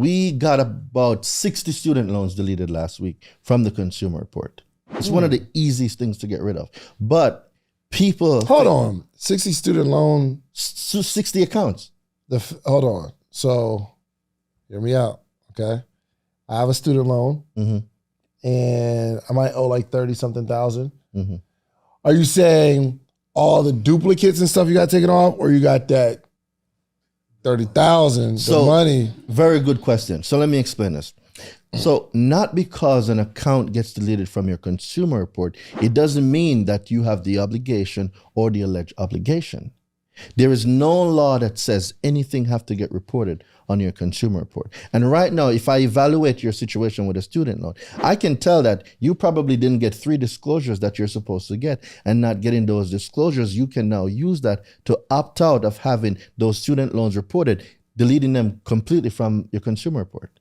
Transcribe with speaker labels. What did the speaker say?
Speaker 1: We got about 60 student loans deleted last week from the consumer report. It's one of the easiest things to get rid of. But people...
Speaker 2: Hold on. 60 student loan...
Speaker 1: 60 accounts.
Speaker 2: Hold on. So, hear me out, okay? I have a student loan, and I might owe like 30-something thousand. Are you saying all the duplicates and stuff you got taken off, or you got that 30,000, the money?
Speaker 1: Very good question. So let me explain this. So not because an account gets deleted from your consumer report, it doesn't mean that you have the obligation or the alleged obligation. There is no law that says anything have to get reported on your consumer report. And right now, if I evaluate your situation with a student loan, I can tell that you probably didn't get 3 disclosures that you're supposed to get, and not getting those disclosures, you can now use that to opt out of having those student loans reported, deleting them completely from your consumer report.